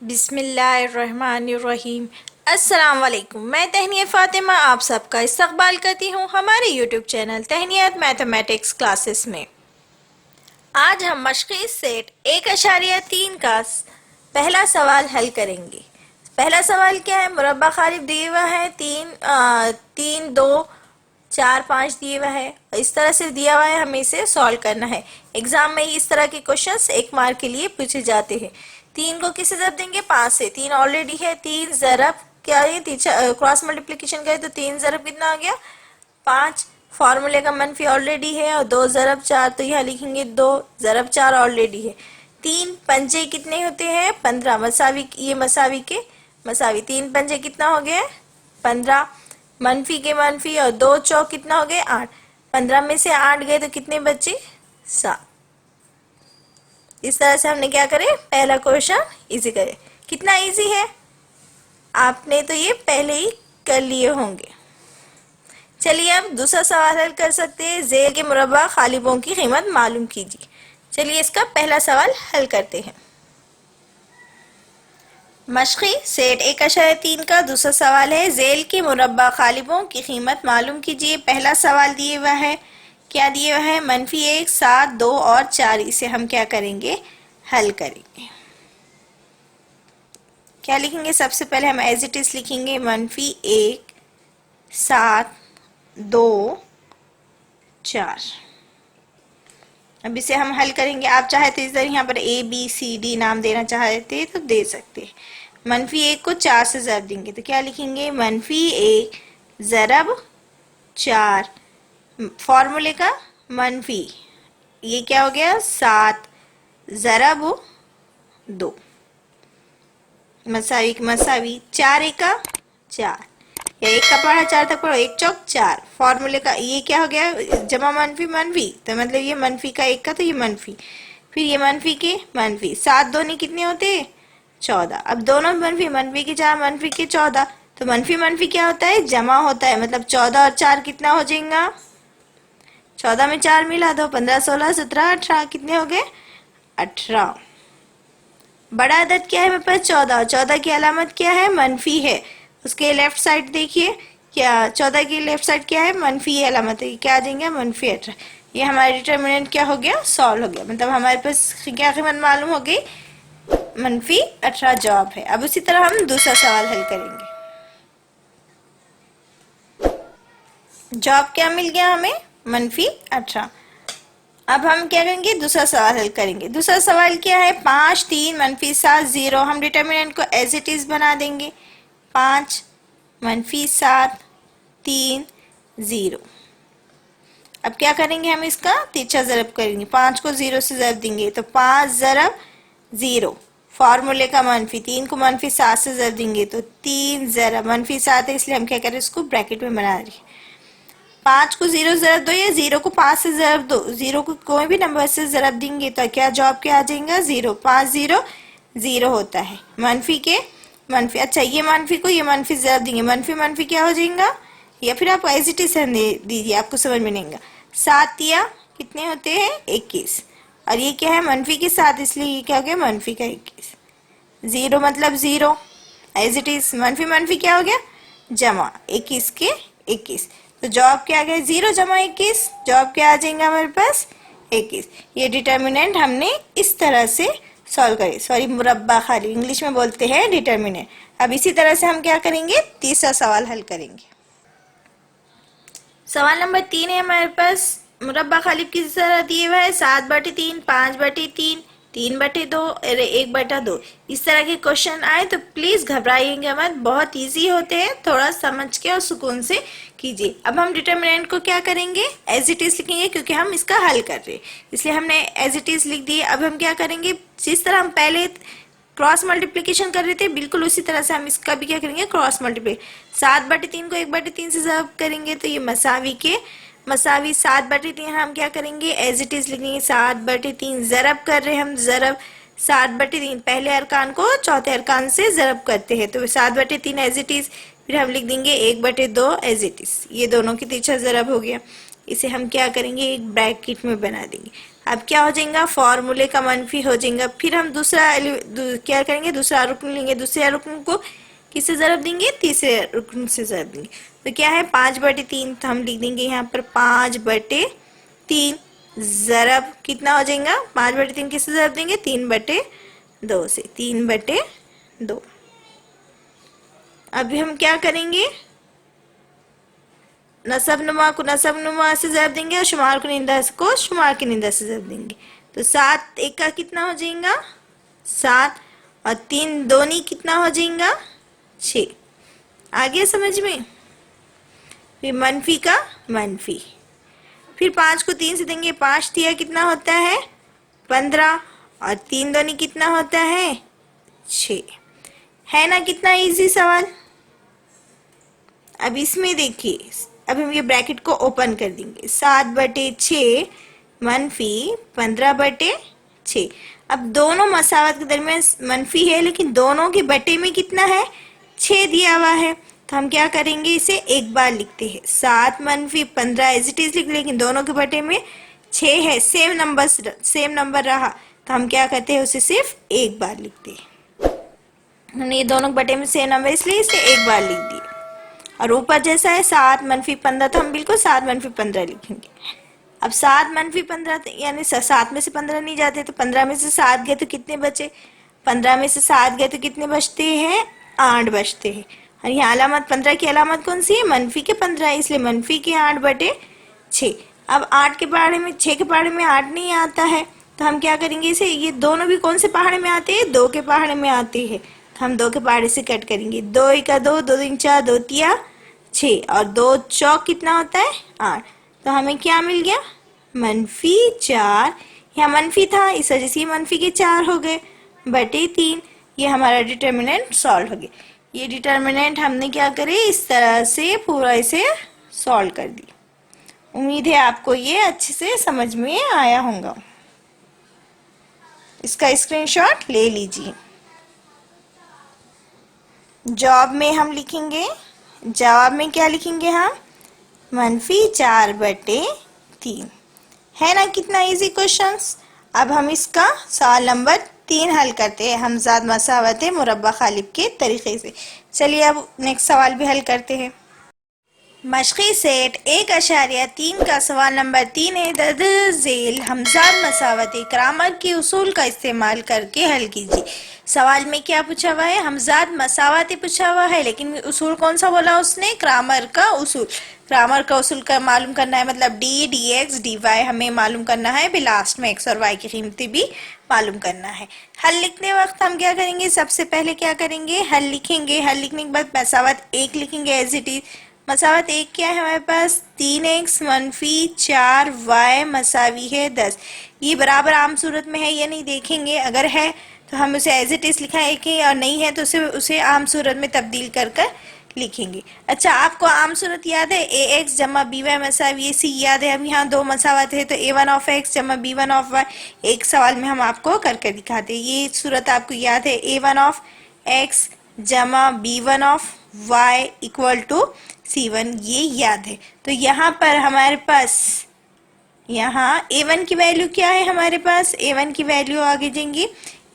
बिस्मिल्लाहिर्रहमानिर्रहीम। अस्सलाम वालेकुम। मैं तहनिया फ़ातिमा आप सबका इस्तकबाल करती हूँ हमारे यूट्यूब चैनल तहनियत मैथमेटिक्स क्लासेस में। आज हम मशक़ी सेट 1.3 का पहला सवाल हल करेंगे। पहला सवाल क्या है? मुरब्बा खालिब दिए हुआ है, 3 2 4 5 दिए हुआ है। इस तरह से दिया हुआ है, हमें इसे सॉल्व करना है। एग्जाम में इस तरह के क्वेश्चंस 1 मार्क के लिए पूछे जाते हैं। 3 को किससे ज़रब देंगे? 5 से। 3 ऑलरेडी है, 3 ज़रब क्या है? क्रॉस मल्टीप्लिकेशन करें तो 3 ज़रब कितना आ गया? 5। फॉर्मूले का मनफी ऑलरेडी है और 2 ज़रब 4, तो यहाँ लिखेंगे 2 ज़रब 4 ऑलरेडी है। 3 पंजे कितने होते हैं? 15। मसावी, ये मसावी के मसावी 3 पंजे कितना हो गया? 15। मनफी के मनफी और 2 चौक कितना हो गए? 8। 15 में से 8 गए तो कितने बचे? 7। इस तरह से हमने क्या करे? पहला क्वेश्चन इजी करे। कितना इजी है, आपने तो ये पहले ही कर लिए होंगे। चलिए अब दूसरा सवाल हल कर सकते हैं। ज़ेल के मुरब्बा खालिबों की कीमत मालूम कीजिए। चलिए इसका पहला सवाल हल करते हैं। मशक़ी सेट 1.3 का दूसरा सवाल है, ज़ेल के मुरब्बा खालिबों की कीमत मालूम कीजिए। पहला सवाल दिए हुआ है, क्या दिए हुआ है? -1 7 2 और 4। इसे हम क्या करेंगे? हल करेंगे। क्या लिखेंगे? सबसे पहले हम एज इट इज लिखेंगे -1 7 2 4। अब इसे हम हल करेंगे। आप चाहे तो इधर यहाँ पर ABCD नाम देना चाहते तो दे सकते हैं। -1 को 4 से ज़रब देंगे तो क्या लिखेंगे? -1 ज़रब 4। फॉर्मूले का मनफी, ये क्या हो गया? 7 ज़रब 2 मसावी मसावी 4 एका 4, या 1 का पढ़ा 4 तक पढ़ो, 1 चौक 4। फॉर्मूले का ये क्या हो गया? जमा मनफी मनफी, तो मतलब ये मनफी का 1 का, तो ये मनफी, फिर ये मनफी के मनफी। 7 दूनी कितने होते? 14। अब दोनों मनफी, मनफी के 4 मनफी के 14, तो मनफी मनफी क्या होता है? जमा होता है। मतलब 14 और 4 कितना हो जाएगा? 14 में 4 मिला दो, 15 16 17 18, कितने हो गए? 18। बड़ा अदद क्या है मेरे पास? 14। 14 की अलामत क्या है? मनफी है। उसके लेफ्ट साइड देखिए, क्या 14 की लेफ्ट साइड क्या है? मनफी अलामत है। क्या आ जाएंगे? मनफी 18। ये हमारा डिटर्मिनेंट क्या हो गया? सॉल्व हो गया। मतलब हमारे पास क्या कीमत मालूम हो गई? -18 जवाब है। अब उसी तरह हम दूसरा सवाल हल करेंगे। जवाब क्या मिल गया हमें? -18। अब हम क्या करेंगे? दूसरा सवाल हल करेंगे। दूसरा सवाल क्या है? 5 3 -7 0। हम डिटर्मिनेंट को एज इट इज बना देंगे। 5 -7 3 0। अब क्या करेंगे? हम इसका तीसरा ज़रब करेंगे। 5 को 0 से ज़रब देंगे तो 5 ज़रब 0। फॉर्मूले का मनफी, 3 को -7 से ज़रब देंगे तो 3 ज़रब -7 है, इसलिए हम क्या करें? इसको ब्रैकेट में बना रहे हैं। 5 को 0 ज़रब दो, या 0 को 5 से ज़रब दो। 0 को कोई भी नंबर से ज़रब देंगे तो क्या जवाब क्या आ जाएगा? 0। 5 0 0 होता है। मनफी के मनफी, अच्छा ये मनफी को ये मनफी ज़रब देंगे, मनफी मनफी क्या हो जाएगा? या फिर आप एज इट इज दीजिए, आपको समझ में नहीं आएगा। 7 या कितने होते हैं? 21। और ये क्या है? मनफी के 7, इसलिए ये क्या हो गया? मनफी का 21। 0 मतलब 0, एज इट इज। मनफी मनफी क्या हो गया? जमा 21 के 21। तो जवाब क्या आ गया? 0 जमा 21। जवाब क्या आ जाएगा हमारे पास? 21। ये डिटर्मिनेंट हमने इस तरह से सॉल्व करे। सॉरी, मुरब्बा खाली इंग्लिश में बोलते हैं डिटर्मिनेंट। अब इसी तरह से हम क्या करेंगे? तीसरा सवाल हल करेंगे। सवाल नंबर 3 है हमारे पास। मुरब्बा खालिब किस तरह दिए हुआ है? 7/3 5/3 3/2 और 1/2। इस तरह के क्वेश्चन आए तो प्लीज घबराइएगा मत, बहुत इजी होते हैं। थोड़ा समझ के और सुकून से कीजिए। अब हम डिटर्मिनेंट को क्या करेंगे? एज इट इज लिखेंगे, क्योंकि हम इसका हल कर रहे हैं, इसलिए हमने एज इट इज लिख दिए। अब हम क्या करेंगे? जिस तरह हम पहले क्रॉस मल्टीप्लिकेशन कर रहे थे, बिल्कुल उसी तरह से हम इसका भी क्या करेंगे? Cross multiplication. 7/3 को 1/3 से ज़रब करेंगे तो ये मसावी के मसावी। 7/3 हम क्या करेंगे? एज इट इज लिखेंगे। 7/3 ज़रब कर रहे हैं हम, ज़रब 7/3 पहले अरकान को चौथे अरकान से ज़रब करते हैं, तो 7/3 एज इट इज। फिर हम लिख देंगे 1/2 एज इट इज। ये दोनों की तीसरा ज़रब हो गया। इसे हम क्या करेंगे? एक ब्रैकेट में बना देंगे। अब क्या हो जाएगा, फॉर्मूले का मनफी हो जाएगा। फिर हम क्या करेंगे, दूसरा रुकन लेंगे, दूसरे रुकन को किससे ज़रब देंगे, तीसरे रुकन से ज़रब देंगे। तो क्या है 5/3, तो हम लिख देंगे यहाँ पर 5/3 ज़रब कितना हो जाएगा, 5/3 किससे ज़रब देंगे, 3/2 से, 3/2। अभी हम क्या करेंगे, नसब नुमा को नसब नुमा से ज़रब देंगे और शुमार को निंदा को शुमार की निंदा से ज़रब देंगे। तो 7 एक का कितना हो जाएगा, 7, और 3 दोनी कितना हो जाएगा, 6। आगे समझ में। फिर मनफी का मनफी, फिर 5 को 3 से देंगे, 5 दिया कितना होता है 15, और 3 दोनी कितना होता है 6। है ना कितना इजी सवाल। अब इसमें देखिए, अब हम ये ब्रैकेट को ओपन कर देंगे, 7/6 मनफी 15/6। अब दोनों मसावत के दरमियान मनफी है, लेकिन दोनों के बटे में कितना है 6 दिया हुआ है। तो हम क्या करेंगे, इसे एक बार लिखते हैं, 7 मनफी 15 एज इट इज लिख, लेकिन दोनों के बटे में 6 है, सेम नंबर रहा, तो हम क्या करते हैं, उसे सिर्फ एक बार लिखते हैं। हमने ये दोनों के बटे में सेम नंबर इसलिए इसे एक बार लिख दिए। और ऊपर जैसा है 7 मनफी 15, तो हम बिल्कुल 7 मनफी 15 लिखेंगे। अब 7 मनफी 15 यानी 7 में से 15 नहीं जाते, तो 15 में से 7 गए तो कितने बचे, 15 में से 7 गए तो कितने बचते हैं, 8 बचते हैं। और यहाँ अलामत 15 की अलामत कौन सी है, मनफी के 15 है, इसलिए मनफी के 8/6। अब 8 के पहाड़े में 6 के पहाड़े में 8 नहीं आता है, तो हम क्या करेंगे, इसे ये दोनों भी कौन से पहाड़े में आते हैं, 2 के पहाड़े में आते हैं, तो हम 2 के पहाड़े से कट करेंगे, 2 1 2, 2 3 4, 2 3 6, और 2 चौक कितना होता है 8। तो हमें क्या मिल गया, मनफी 4। यहाँ मनफी था, इस वजह से मनफी के 4 हो गए बटे 3। ये हमारा डिटर्मिनेंट सॉल्व हो गया। ये डिटर्मिनेंट हमने क्या करे, इस तरह से पूरा इसे सॉल्व कर दिया। उम्मीद है आपको ये अच्छे से समझ में आया होगा। इसका स्क्रीनशॉट ले लीजिए। जवाब में हम लिखेंगे, जवाब में क्या लिखेंगे हम, मनफी 4/3। है ना कितना इजी क्वेश्चंस। अब हम इसका सवाल नंबर 3 हल करते हैं हमजाद मसावत मुरब्बा खालिब के तरीके से। चलिए अब नेक्स्ट सवाल भी हल करते हैं। मशक़ी सेट 1.3 का सवाल नंबर 3 है। दर्ज झेल हमजाद मसावत ग्रामर के उसूल का इस्तेमाल करके हल कीजिए। सवाल में क्या पूछा हुआ है, हमजाद मसावत पूछा हुआ है, लेकिन उसूल कौन सा बोला उसने, ग्रामर का उसूल। ग्रामर का उसूल का मालूम करना है, मतलब D D X D Y हमें मालूम करना है, भी लास्ट में एक्स और वाई की कीमतें भी मालूम करना है। हल लिखने वक्त हम क्या करेंगे, सबसे पहले क्या करेंगे, हल लिखेंगे। हल लिखने के बाद मसावत 1 लिखेंगे एज इट इज। मसावत 1 क्या है हमारे पास, 3x मनफी 4y मसावी है 10। ये बराबर आम सूरत में है ये नहीं देखेंगे, अगर है तो हम उसे एज इट इज लिखाएंगे और नहीं है तो उसे आम सूरत में तब्दील कर कर लिखेंगे। अच्छा आपको आम सूरत याद है, ax जमा by मसावी c याद है। अब यहाँ 2 मसावत है तो a1 ऑफ x जमा b1 ऑफ y एक सवाल में हम आपको करके दिखाते हैं। ये सूरत आपको याद है, a1 ऑफ x जमा b1 of y equal to c1, ये याद है। तो यहाँ पर हमारे पास यहाँ a1 की वैल्यू क्या है, हमारे पास a1 की वैल्यू आगे जाएंगी,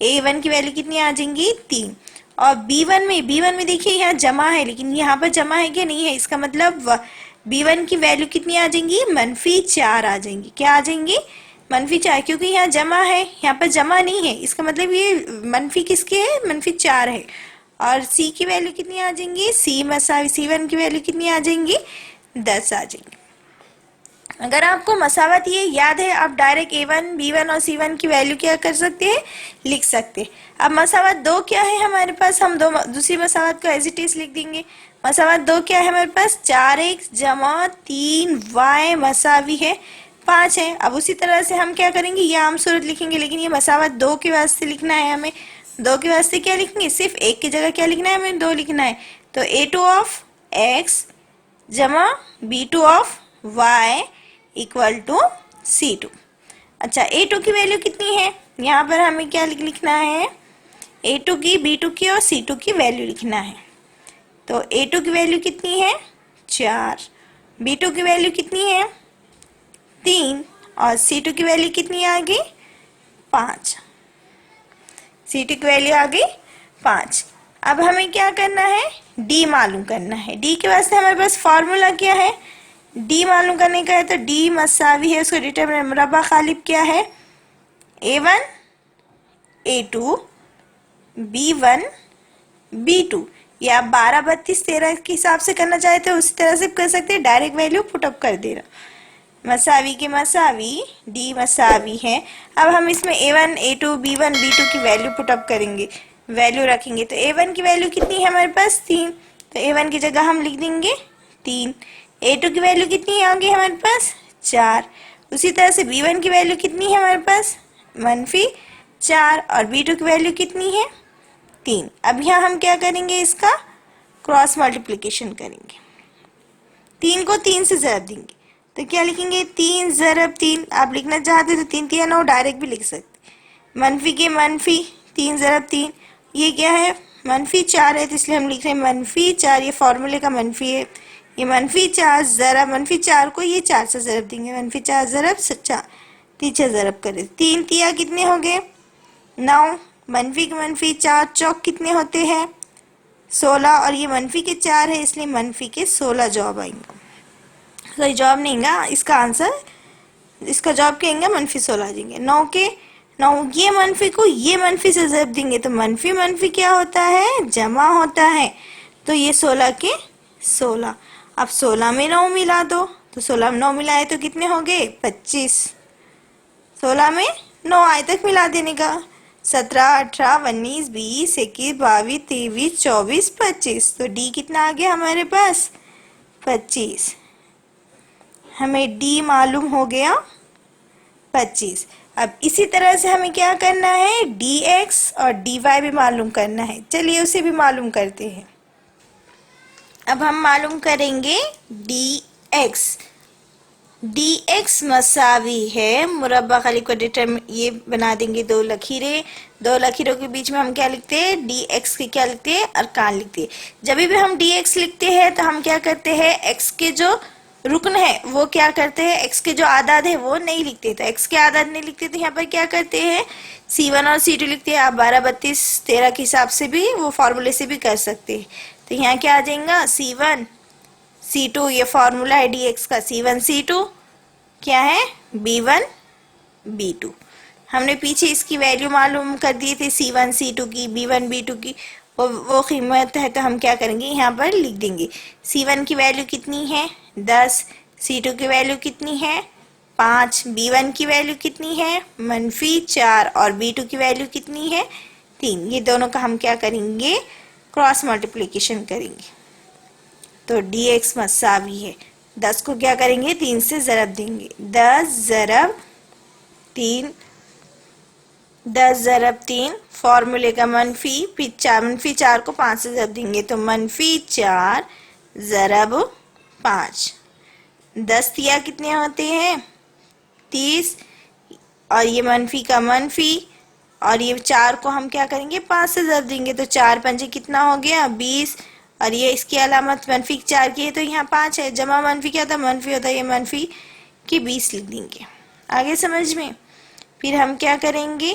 a1 की वैल्यू कितनी आ जाएंगी 3। और b1 में देखिए यहाँ जमा है, लेकिन यहाँ पर जमा है क्या, नहीं है, इसका मतलब b1 की वैल्यू कितनी आ जाएंगी, मनफी 4 आ जाएंगी। क्या आ जाएंगी, मनफी 4, क्योंकि यहाँ जमा है, यहाँ पर जमा नहीं है, इसका मतलब ये मनफी किसके है, मनफी 4 है। और c की वैल्यू कितनी आ जाएंगी, c मसावी c1 की वैल्यू कितनी आ जाएंगी 10 आ जाएंगी। अगर आपको मसावत ये याद है, आप डायरेक्ट a1 b1 और c1 की वैल्यू क्या कर सकते हैं, लिख सकते हैं। अब मसावत 2 क्या है हमारे पास, हम दूसरी मसावत को एज इट इज लिख देंगे। मसावत 2 क्या है हमारे पास, 4x जमा 3y मसावी है 5 है। अब उसी तरह से हम क्या करेंगे, ये आम सूरत लिखेंगे, लेकिन ये मसावत 2 के वास्ते लिखना है हमें। 2 के वास्ते क्या लिखेंगे, सिर्फ 1 की जगह क्या लिखना है हमें, 2 लिखना है। तो a2 ऑफ x जमा b2 of y equal to c2। अच्छा a2 की वैल्यू कितनी है, यहाँ पर हमें क्या लिखना है, a2 की b2 की और c2 की वैल्यू लिखना है। तो a2 की वैल्यू कितनी है 4, b2 की वैल्यू कितनी है 3, और C2 की वैल्यू कितनी आ गई 5। C2 की वैल्यू आ गई 5। अब हमें क्या करना है D मालूम करना है। D के वास्ते हमारे पास फॉर्मूला क्या है, D मालूम करने का है तो D मसावी है, उसका डिटरमिनेंट मुरब्बा गालिब क्या है A1 A2 B1 B2। ये आप 12 32 13 के हिसाब से करना चाहते हो उसी तरह से कर सकते हैं, डायरेक्ट वैल्यू पुटअप कर देना। मसावी के मसावी D मसावी है। अब हम इसमें A1 A2 B1 B2 की वैल्यू पुटअप करेंगे, वैल्यू रखेंगे। तो A1 की वैल्यू कितनी है हमारे पास 3, तो A1 की जगह हम लिख देंगे 3। A2 की वैल्यू कितनी आ गई हमारे पास 4। उसी तरह से B1 की वैल्यू कितनी है हमारे पास -4 और B2 की वैल्यू कितनी है 3। अब यहाँ हम क्या करेंगे इसका क्रॉस मल्टीप्लिकेशन करेंगे, 3 को 3 से ज़रब देंगे तो क्या लिखेंगे 3 ज़रब 3। आप लिखना चाहते तो 3 3 9 डायरेक्ट भी लिख सकते। मनफी के मनफी 3 ज़रब 3, ये क्या है -4 है तो इसलिए हम लिख रहे हैं -4। ये फॉर्मूले का मनफी है, ये -4 ज़रब -4 को ये 4 से ज़रब देंगे, -4 ज़रब 4 3 ज़रब करें 3 तिया कितने हो गए 9। मनफी के मनफी 4 चौक कितने होते हैं 16 और ये मनफी के 4 है इसलिए मनफी के 16 जवाब आएंगे। सॉरी जवाब नहीं आएगा, इसका आंसर इसका जवाब क्या आएगा -16 आ जाएंगे। 9 के 9 ये मनफी को ये मनफी से ज़रब देंगे तो मनफी मनफी क्या होता है जमा होता है, तो ये 16 के 16। अब 16 में 9 मिला दो तो 16 में 9 मिलाए तो कितने हो गए 25। 16 में 9 आए तक मिला देने का 17 18 19 20 21 22 23 24 25। तो D कितना आ गया हमारे पास 25। हमें D मालूम हो गया 25। अब इसी तरह से हमें क्या करना है dx और dy भी मालूम करना है, चलिए उसे भी मालूम करते हैं। अब हम मालूम करेंगे dx। dx मसावी है मुरब्बा खाली को ये बना देंगे दो लकीरें, दो लकीरों के बीच में हम क्या लिखते हैं dx के क्या लिखते हैं अरकान लिखते हैं। जब भी हम dx लिखते हैं तो हम क्या करते हैं x के जो रुकन है वो क्या करते हैं x के जो आदाद है वो नहीं लिखते, तो x के आदाद नहीं लिखते तो यहाँ पर क्या करते हैं C1 और C2 लिखते हैं। आप 12 32 13 के हिसाब से भी वो फॉर्मूले से भी कर सकते हैं। तो यहाँ क्या आ जाएगा C1 C2, ये फॉर्मूला है dx का C1 C2 क्या है B1 B2। हमने पीछे इसकी वैल्यू मालूम कर दिए थे C1 C2 की B1 B2 की, वो कीमत है तो हम क्या करेंगे यहाँ पर लिख देंगे। C1 की वैल्यू कितनी है 10, C2 की वैल्यू कितनी है 5, B1 की वैल्यू कितनी है -4 और B2 की वैल्यू कितनी है 3। ये दोनों का हम क्या करेंगे क्रॉस मल्टीप्लिकेशन करेंगे तो dx मसावी है 10 को क्या करेंगे 3 से ज़रब देंगे 10 ज़रब 3, 10 ज़रब 3 फॉर्मूले का -4 को 5 से ज़रब देंगे तो -4 ज़रब 5। 10 तिया कितने होते हैं 30 और ये मनफी का मनफी और ये 4 को हम क्या करेंगे 5 से ज़रब देंगे तो 4 पंजे कितना हो गया 20 और ये इसकी अलामत -4 की है तो यहाँ 5 है, जमा मनफी क्या था मनफी होता है, ये मनफी की 20 लिख देंगे। आगे समझ में फिर हम क्या करेंगे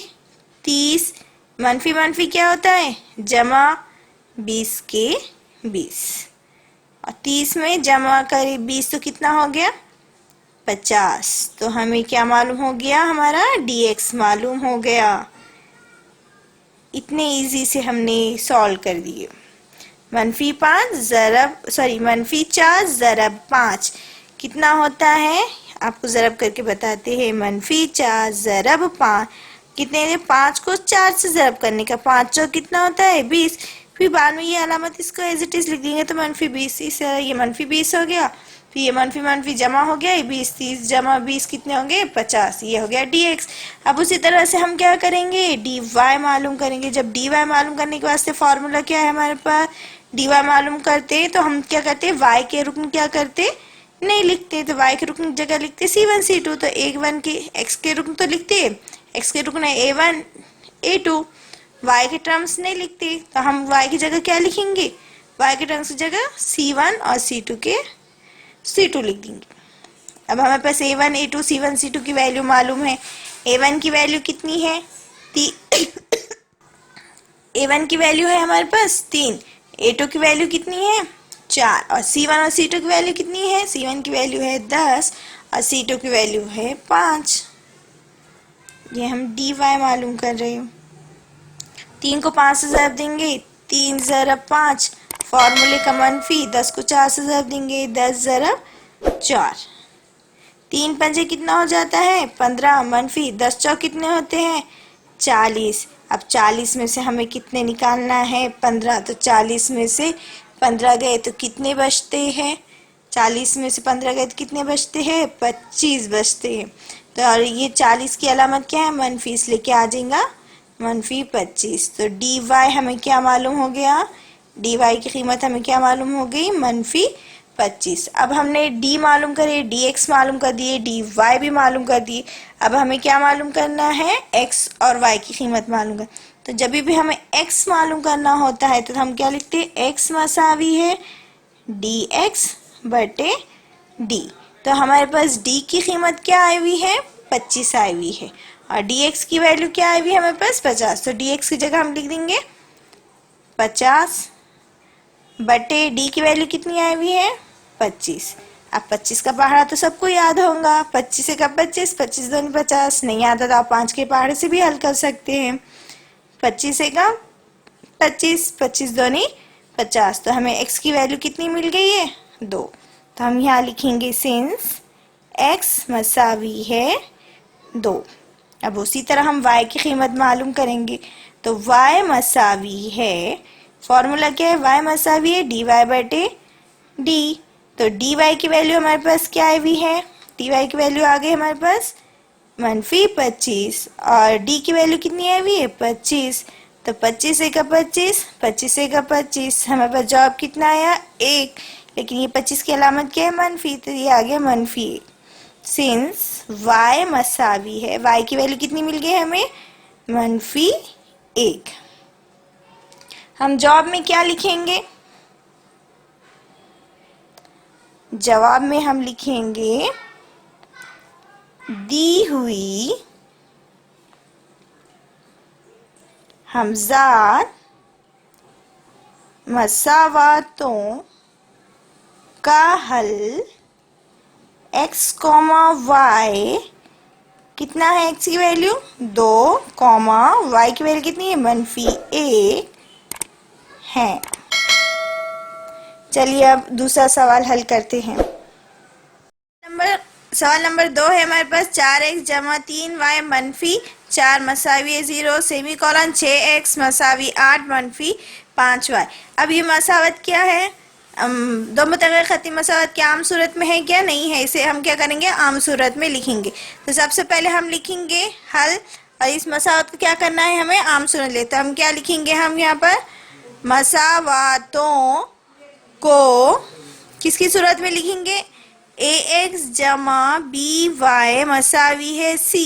30 मनफी मनफी क्या होता है जमा 20 के 20 और 30 में जमा करे 20 तो कितना हो गया 50। तो हमें क्या मालूम हो गया हमारा dx मालूम हो गया। इतने इजी से हमने सॉल्व कर दिए। -4 ज़रब 5 कितना होता है आपको ज़रब करके बताते हैं। -4 ज़रब 5 कितने 5 को 4 से ज़रब करने का 5 चौक कितना होता है 20। फिर बाद में ये अलामत इसको एज इट इज लिख देंगे तो -20, इससे ये -20 हो गया। फिर ये मनफी मनफी जमा हो गया, ये 20 30 जमा 20 कितने होंगे 50। ये हो गया dx। अब उसी तरह से हम क्या करेंगे dy मालूम करेंगे। जब dy मालूम करने के वास्ते फॉर्मूला क्या है हमारे पास dy मालूम करते हैं तो हम क्या करते हैं y के रुकन क्या करते नहीं लिखते, तो y के रुकन की जगह लिखते C1 C2। तो A1 के x के रुकन तो लिखते x के रुकन है A1 A2, y के टर्म्स नहीं लिखते तो हम y की जगह क्या लिखेंगे y के टर्म्स की जगह C1 और C2 लिख देंगे। अब हमारे पास A1 A2 C1 C2 की वैल्यू मालूम है। A1 की वैल्यू कितनी है? A1 की वैल्यू है हमारे पास 3, A2 की वैल्यू कितनी है 4, और C1 और C2 की वैल्यू कितनी है? C1 की वैल्यू है 10 और C2 की वैल्यू है 5। ये हम dy मालूम कर रहे हैं। 3 को 5 से ज़रब देंगे, 3 ज़रब 5, फॉर्मूले का मनफी। 10 को 4 से ज़रब देंगे, 10 ज़रब 4। 3 पंजे कितना हो जाता है? 15, मनफी 10 चौक कितने होते हैं? 40। अब 40 में से हमें कितने निकालना है? 15। तो 40 में से 15 गए तो कितने बचते हैं? 40 में से 15 गए तो कितने बचते हैं? 25 बचते हैं। तो और ये 40 की अलामत क्या है? मनफी, इसलिए क्या आ जाएगा? मनफी 25। तो डी वाई हमें क्या मालूम हो गया? डी वाई की कीमत हमें क्या मालूम हो गई? मनफी 25। अब हमने डी मालूम करे, डी एक्स मालूम कर दिए, डी वाई भी मालूम कर दिए। अब हमें क्या मालूम करना है? एक्स और वाई की कीमत मालूम कर। तो जब भी हमें एक्स मालूम करना होता है तो हम क्या लिखते हैं? एक्स मसावी है डी एक्स बटे डी। तो हमारे पास डी की कीमत क्या आई हुई है? 25 आई हुई है, और डी एक्स की वैल्यू क्या आई हुई है हमारे पास? 50। तो डी एक्स की जगह हम लिख देंगे 50 बटे डी की वैल्यू कितनी आई हुई है? 25। अब 25 का पहाड़ा तो सबको याद होगा, 25 का 25, 25 दूनी 50। नहीं आता तो आप 5 के पहाड़े से भी हल कर सकते हैं। 25 का 25, 25 दूनी 50। तो हमें x की वैल्यू कितनी मिल गई है? 2। तो हम यहाँ लिखेंगे सिंस x मसावी है 2। अब उसी तरह हम y की कीमत मालूम करेंगे। तो y मसावी है, फॉर्मूला क्या है? y मसावी है dy बटे d। तो dy की वैल्यू हमारे पास क्या आई हुई है? dy की वैल्यू आ गई हमारे पास मनफी 25, और d की वैल्यू कितनी आई हुई है? 25। तो 25 का 25, 25 का 25, हमारे पास जवाब कितना आया? 1। लेकिन ये 25 की अलामत क्या है? मनफी, तो ये आ गया मनफी 1। सिंस y मसावी है, y की वैल्यू कितनी मिल गई हमें? मनफी 1। हम जवाब में क्या लिखेंगे? जवाब में हम लिखेंगे दी हुई हमजाद मसावातों का हल x, y कितना है? x की वैल्यू 2, y की वैल्यू कितनी है? मनफी 1 है। चलिए अब दूसरा सवाल हल करते हैं। सवाल नंबर 2 है हमारे पास 4x जमा 3y मनफी 4 मसावी 0 सेमी कॉलन 6x मसावी 8 मनफी 5y। अब ये मसावत क्या है? दो मुतग़य्यर ख़ती मसावत क्या आम सूरत में है क्या? नहीं है। इसे हम क्या करेंगे? आम सूरत में लिखेंगे। तो सबसे पहले हम लिखेंगे हल, और इस मसावत को क्या करना है? हमें आम सूरत ले। तो हम क्या लिखेंगे? हम यहाँ पर मसावातों को किसकी सूरत में लिखेंगे? ax जमा by मसावी है c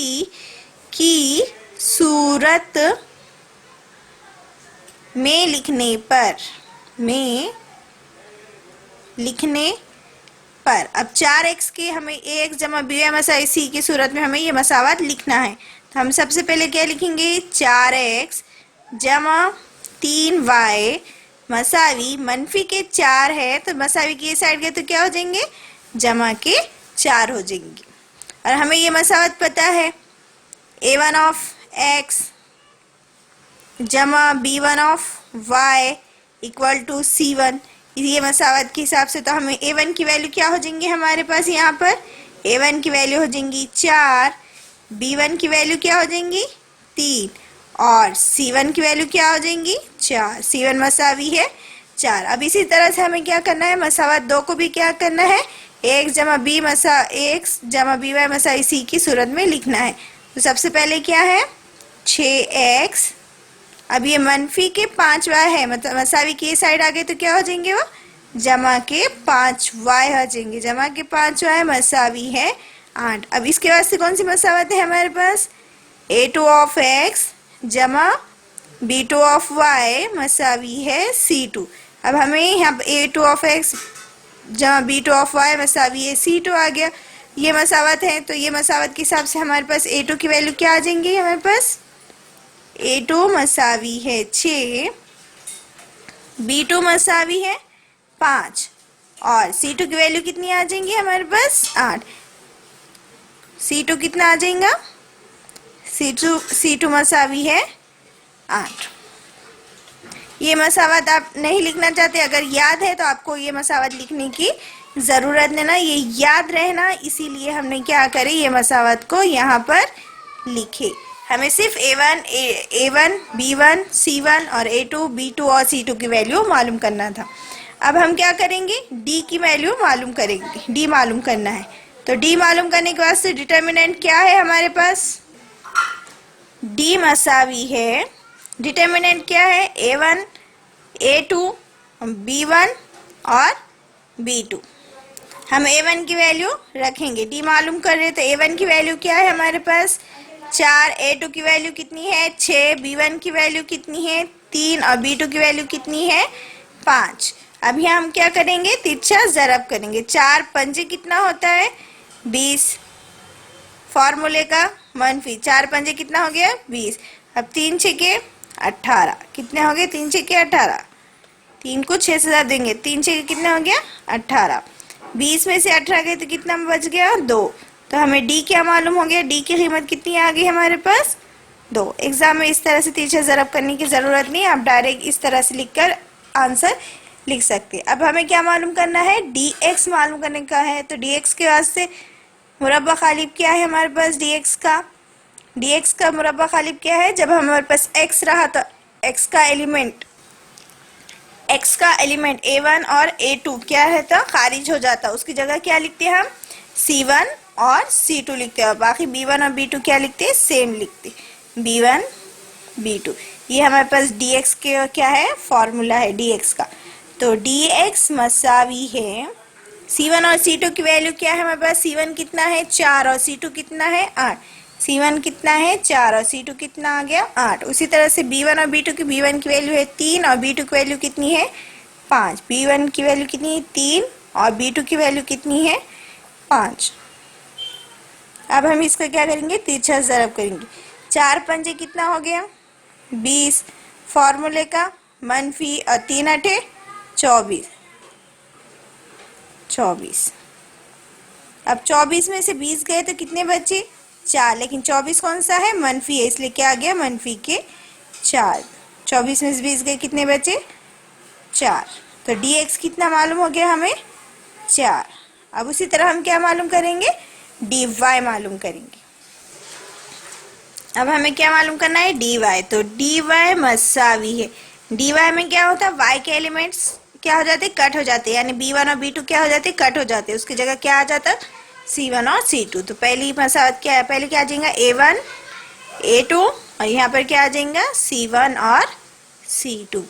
की सूरत में लिखने पर अब 4x के हमें ax जमा by मसावी c की सूरत में हमें ये मसावत लिखना है। तो हम सबसे पहले क्या लिखेंगे? 4x जमा 3y मसावी मनफी के 4 है, तो मसावी की साइड गए तो क्या हो जाएंगे? जमा के 4 हो जाएंगे। और हमें ये मसावत पता है a1 ऑफ x जमा b1 of y equal to c1। ये मसावत के हिसाब से तो हमें a1 की वैल्यू क्या हो जाएंगी? हमारे पास यहाँ पर a1 की वैल्यू हो जाएंगी 4, b1 की वैल्यू क्या हो जाएंगी? 3, और c1 की वैल्यू क्या हो जाएंगी? 4। c1 मसावी है 4। अब इसी तरह से हमें क्या करना है? मसावत 2 को भी क्या करना है? एक्स जमा बी वाई मसावी सी की सूरत में लिखना है। तो सबसे पहले क्या है? 6x, अब ये मनफी के 5y है, मतलब मसावी की साइड आ गई तो क्या हो जाएंगे? वो जमा के 5y हो जाएंगे। जमा के 5y मसावी है 8। अब इसके वास्ते कौन सी मसावत है हमारे पास? a2 ऑफ x जमा b2 ऑफ y मसावी है c2। अब हमें यहाँ a2 ऑफ x जमा b2 ऑफ y मसावी है c2 आ गया। ये मसावत है, तो ये मसावत के हिसाब से हमारे पास A2 की वैल्यू क्या आ जाएंगी, हमारे पास A2 मसावी है 6, B2 मसावी है 5 और C2 की वैल्यू कितनी आ जाएंगी हमारे पास 8। C2 कितना आ जाएगा, C2 मसावी है 8। ये मसावत आप नहीं लिखना चाहते, अगर याद है तो आपको ये मसावत लिखने की ज़रूरत नहीं ना, ये याद रहना, इसीलिए हमने क्या करे ये मसावत को यहाँ पर लिखे। हमें सिर्फ A1, B1, C1 और A2, B2 और C2 की वैल्यू मालूम करना था। अब हम क्या करेंगे, D की वैल्यू मालूम करेंगे, D मालूम करना है। तो D मालूम करने के वास्ते डिटर्मिनेंट क्या है हमारे पास, D मसावी है, डिटर्मिनेंट क्या है A1, A2, B1 और B2। हम A1 की वैल्यू रखेंगे, D मालूम कर रहे, तो A1 की वैल्यू क्या है हमारे पास 4, A2 की वैल्यू कितनी है 6, B1 की वैल्यू कितनी है 3 और B2 की वैल्यू कितनी है 5। अभी हम क्या करेंगे, तिरछा ज़रब करेंगे। 4 पंजे कितना होता है 20, फॉर्मूले का मनफी 4 पंजे कितना हो गया 20। अब 3 छके 18, कितने हो गए 3 छके 18, 3 को 6 से देंगे, 3 छके कितना हो गया 18। 20 में से 18 गए तो कितना बच गया 2। तो हमें D क्या मालूम हो गया, D की कीमत कितनी आ गई हमारे पास 2। एग्जाम में इस तरह से तिरछा ज़रब करने की ज़रूरत नहीं, आप डायरेक्ट इस तरह से लिखकर आंसर लिख सकते हैं। अब हमें क्या मालूम करना है, dx मालूम करने का है। तो dx के वास्ते मुरब्बा खालिब क्या है हमारे पास, dx का मुरब्बा खालिब क्या है, जब हमारे पास x रहा तो x का एलिमेंट A1 और A2 क्या है तो खारिज हो जाता, उसकी जगह क्या लिखते हैं हम C1 और C2 लिखते हैं, और बाकी B1 और B2 क्या लिखते हैं सेम लिखते B1 B2। ये हमारे पास dx के क्या है फॉर्मूला है dx का। तो dx मसावी है C1 और C2 की वैल्यू क्या है हमारे पास, C1 कितना है 4 और C2 कितना है 8। C1 कितना है 4 और C2 कितना आ गया 8। उसी तरह से B1 और B2 की, B1 की वैल्यू है 3 और B2 की वैल्यू कितनी है 5। B1 की वैल्यू कितनी है 3 और B2 की वैल्यू कितनी है 5। अब हम इसका क्या करेंगे, तिरछा ज़रब करेंगे। 4 पंजे कितना हो गया 20, फॉर्मूले का मनफी और 3 अठे 24। अब 24 में से 20 गए तो कितने बचे 4, लेकिन 24 कौन सा है मनफी है, इसलिए क्या आ गया मनफी के 4। 24 में से 20 गए कितने बचे 4। तो dx कितना मालूम हो गया हमें 4। अब उसी तरह हम क्या मालूम करेंगे, dy मालूम करेंगे। अब हमें क्या मालूम करना है dy। तो dy मसावी है, dy में क्या होता है y के एलिमेंट्स क्या हो जाते कट हो जाते, यानी B1 और B2 क्या हो जाते कट हो जाते, उसकी जगह क्या आ जाता C1 और C2। तो पहली मसावत क्या है, पहले क्या आ जाएगा A1 A2 और यहाँ पर क्या आ जाएगा C1 और C2।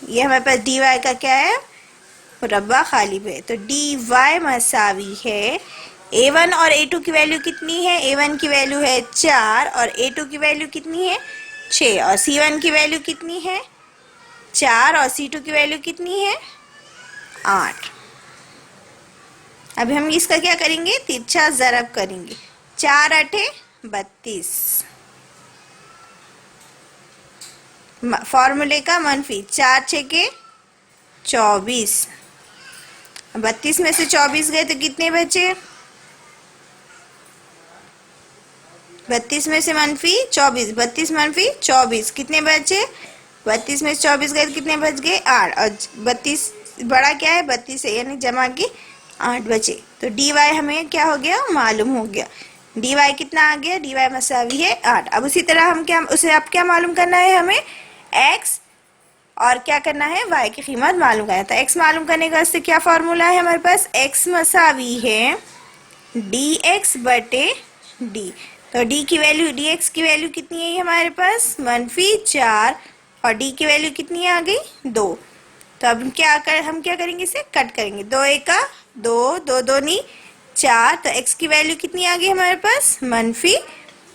ये हमारे पास dy का क्या है मुरब्बा खालिब है। तो dy मसावी है A1 और A2 की वैल्यू कितनी है, A1 की वैल्यू है 4 और A2 की वैल्यू कितनी है 6 और C1 की वैल्यू कितनी है 4 और C2 की वैल्यू कितनी है 8। अभी हम इसका क्या करेंगे, तिरछा ज़रब करेंगे। 4 अठे 32, फॉर्मूले का मनफी 4 छके 24। 32 में से 24 गए तो कितने बचे, 32 में से मनफी 24, 32 मनफी 24 कितने बचे, 32 में से 24 गए तो कितने बच गए 8 और 32 बड़ा क्या है 32 है, यानी जमा के 8 बचे। तो dy हमें क्या हो गया मालूम हो गया, dy कितना आ गया, dy मसावी है 8। अब उसी तरह हम क्या, उसे अब क्या मालूम करना है हमें x और क्या करना है y की कीमत मालूम करना है। तो x मालूम करने के वास्ते क्या फॉर्मूला है हमारे पास, x मसावी है dx बटे d। तो d की वैल्यू, dx की वैल्यू कितनी है हमारे पास मनफी 4 और d की वैल्यू कितनी आ गई 2। तो अब हम क्या करेंगे, इसे कट करेंगे। 2 एका 2, 2 दूनी 4, तो x की वैल्यू कितनी आ गई हमारे पास मनफी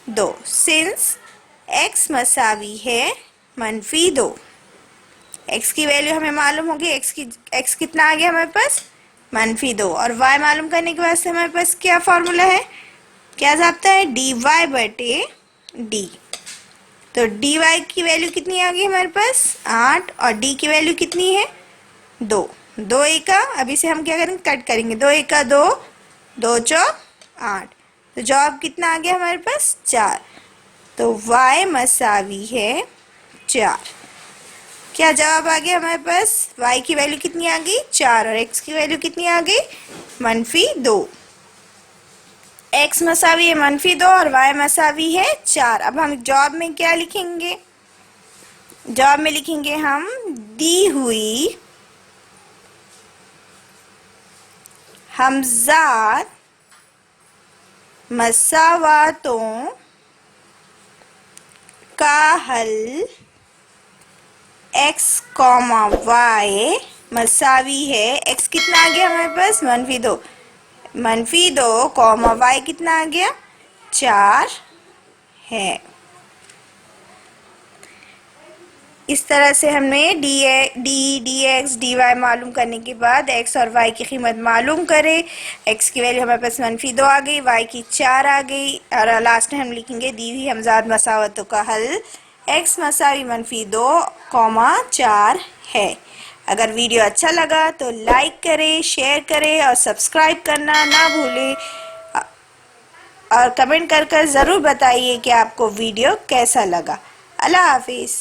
2। सिंस x मसावी है मनफी 2, x की वैल्यू हमें मालूम होगी, x कितना आ गया हमारे पास -2। और y मालूम करने के वास्ते हमारे पास क्या फॉर्मूला है, क्या जाता है, dy बटे d। तो dy की वैल्यू कितनी आ गई हमारे पास 8 और d की वैल्यू कितनी है 2। 2 एका, अभी से हम क्या करेंगे, कट करेंगे, 2 एका 2, 2 चौक 8। तो जवाब कितना आ गया हमारे पास 4। तो y मसावी है 4। क्या जवाब आ गया हमारे पास, y की वैल्यू कितनी आ गई 4 और x की वैल्यू कितनी आ गई -2। x मसावी है -2 और y मसावी है 4। अब हम जवाब में क्या लिखेंगे, जवाब में लिखेंगे हम दी हुई हमजात मसावातों का हल x, y मसावी है, x कितना आ गया हमारे पास -2, -2 y कितना आ गया 4 है। इस तरह से हमने डी एक्स डी वाई मालूम करने के बाद x और y की कीमत मालूम करे। x की वैल्यू हमारे पास -2 आ गई, y की 4 आ गई और लास्ट में हम लिखेंगे दी हुई हमजाद मसावतों का हल x मसावी -2, 4 है। अगर वीडियो अच्छा लगा तो लाइक करें, शेयर करें और सब्सक्राइब करना ना भूलें और कमेंट कर ज़रूर बताइए कि आपको वीडियो कैसा लगा। अल्लाह हाफिज़।